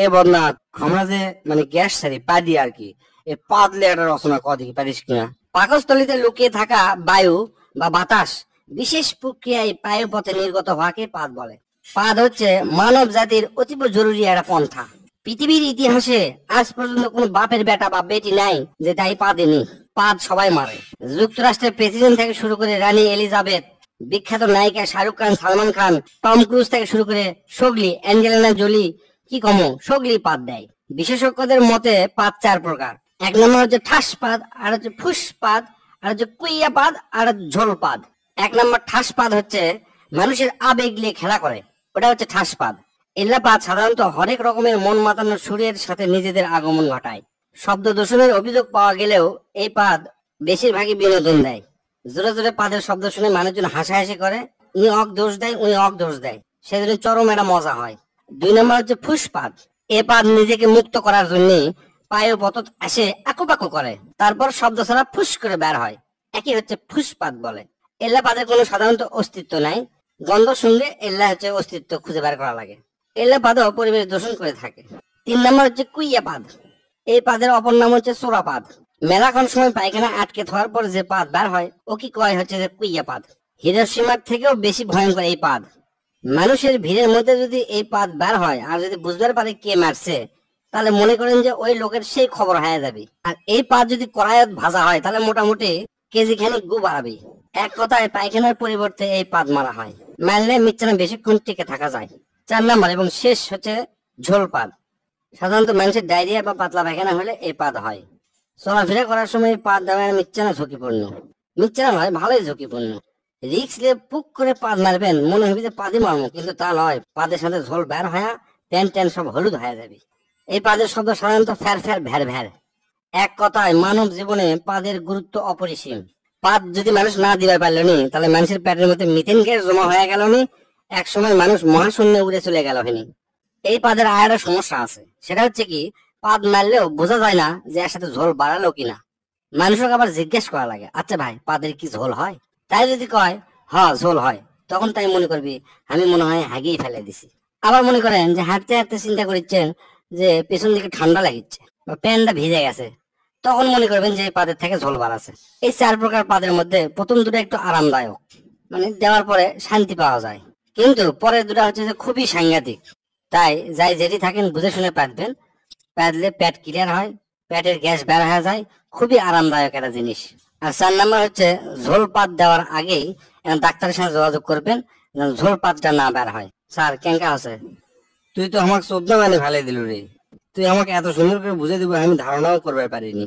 এ বদনাথ, আমরা যে মানে গ্যাস ছাড়ি পা দিয়ে আর কি, এ পাদলে একটা রচনা ক দেখি পারিস কিনা। পাকস্থলীতে লুকিয়ে থাকা বায়ু বা বাতাস বিশেষ প্রক্রিয়ায় পায়ের পথে নির্গত হওয়াকে পাদ বলে। পাদ হচ্ছে মানব জাতির অতীব জরুরি একটা পন্থা। পৃথিবীর ইতিহাসে আজ পর্যন্ত কোন বাপের বেটা বা বেটি নাই যে তাই পা দেনি। পাদ সবাই মারে। যুক্তরাষ্ট্রের প্রেসিডেন্ট থেকে শুরু করে রানী এলিজাবেথ, বিখ্যাত নায়িকা শাহরুখ খান, সালমান খান, টম ক্রুজ থেকে শুরু করে সোগলি, অ্যাঞ্জেলিনা জোলি, কি কমো সোগলি পাদ দেয়। বিশেষজ্ঞদের মতে পাদ চার প্রকার। এক নম্বর হচ্ছে ঠাস পাদ, আর হচ্ছে ফুস পাদ, আর হচ্ছে কুইয়া পাদ, আর ঝোল পাদ। এক নম্বর ঠাস পাদ হচ্ছে মানুষের আবেগ নিয়ে খেলা করে, ওটা হচ্ছে ঠাস পাদ। এল্লা পাদ সাধারণত হরেক রকমের মন মাতানো সুরের সাথে নিজেদের আগমন ঘটায়। শব্দ দূষণের অভিযোগ পাওয়া গেলেও এই পাদ বেশিরভাগই বিনোদন দেয়। জোরে জোরে পাদের শব্দ শুনে মানুষজন হাসাহাসি করে, উনি অক দোষ দেয়, উনি অক দোষ দেয়, সেজন্য চরম একটা মজা হয়। দুই নম্বর হচ্ছে ফুসপাদ। এ পাদ নিজেকে মুক্ত করার জন্য পায়ে পতত আসে আকুপাকু করে, তারপর শব্দ ছাড়া ফুস করে বের হয়, একই হচ্ছে ফুসপাদ বলে। এল্লা পাদের কোনো সাধারণত অস্তিত্ব নাই, গন্ধ শুনলে এল্লা হচ্ছে অস্তিত্ব খুঁজে বের করা লাগে। এল্লা পাদও পরিবেশ দূষণ করে থাকে। তিন নম্বর হচ্ছে কুইয়া পাদ। এই পাদের অপর নাম হচ্ছে চোরা পাদ। মেলাক্ষণ সময় পায়খানা আটকে থাকার পর যে পাদ বের হয় ও কি কয় হচ্ছে যে কুইয়া পাদ। হিরোশিমার থেকেও বেশি ভয়ঙ্কর এই পাদ। মানুষের ভিড়ের মধ্যে যদি এই পাদ বের হয় আর যদি বুঝতে পারে কে মারছে, তাহলে মনে করেন যে ওই লোকের সেই খবর হয়ে যাবে। আর এই পাদ যদি কড়াইত ভাজা হয় তাহলে মোটামুটি কেজি খানিক গু বাড়াবে। এক কথায় পায়খানার পরিবর্তে এই পাদ মারা হয়, মারলে মিচ্ছানা বেশিক্ষণ টিকে থাকা যায়। চার নাম্বার এবং শেষ হচ্ছে ঝোল পাদ। সাধারণত মানুষের ডায়রিয়া বা পাতলা পায়খানা হলে এই পাদ হয়। চলাফেরা করার সময় পাদ দেওয়া মিচ্ছানা ঝুঁকিপূর্ণ। মিচ্ছানা নয়, ভালোই ঝুঁকিপূর্ণ। রিক্স নিয়ে পুক করে পাদ মারবেন, মনে হবে যে পাদি মারবো, কিন্তু তা নয়, পাদের সাথে ঝোল বের হয়ে প্যান ট্যান সব হলুদ হয়ে যাবে। এই পাদের শব্দ সাধারণত ফ্যার ফ্যার ভ্যার ভ্যার। এক কথায় মানব জীবনে পাদের গুরুত্ব অপরিসীম। পাদ যদি মানুষ না দিবার পারল নি, তাহলে মানুষের পেটের মধ্যে মিথেন গ্যাস জমা হয়ে গেল নি, এক সময় মানুষ মহাশূন্যে উড়ে চলে গেল হয়নি। এই পাদের আর একটা সমস্যা আছে, সেটা হচ্ছে কি পাদ মারলেও বোঝা যায় না যে এর সাথে ঝোল বাড়ালো কিনা। মানুষকে আবার জিজ্ঞেস করা লাগে, আচ্ছা ভাই পাদের কি ঝোল হয়? তাই যদি কয় হ্যাঁ ঝোল হয়, তখন তাই মনে করবি আমি মনে হয় হাগিয়ে ফেলে দিছি। আবার মনে করেন যে হাঁটতে হাঁটতে চিন্তা করছেন যে পেছন দিকে ঠান্ডা লাগিচ্ছে বা প্যান্টটা ভিজে গেছে, তখন মনে করবেন যে পাদের থেকে ঝোল বাড়াছে। এই চার প্রকার পাদের মধ্যে প্রথম দুটো একটু আরামদায়ক, মানে দেওয়ার পরে শান্তি পাওয়া যায়, কিন্তু পরের দুটা হচ্ছে যে খুবই সাংঘাতিক। তাই যাই যেটি থাকেন বুঝে শুনে পাতবেন, পাতলে পেট ক্লিয়ার হয়, পেটের গ্যাস বের হয়ে যায়, খুবই আরামদায়ক একটা জিনিস। আর চার নাম্বার হচ্ছে ঝোল পাত দেওয়ার আগেই ডাক্তারের সাথে যোগাযোগ করবেন যেন ঝোল পাতটা না বের হয়। স্যার কেঙ্কা আছে? তুই তো আমাকে চোদ্দ মানে ফেলে দিল রে। তুই আমাকে এত সুন্দর করে বুঝে দিব আমি ধারণাও করতে পারিনি।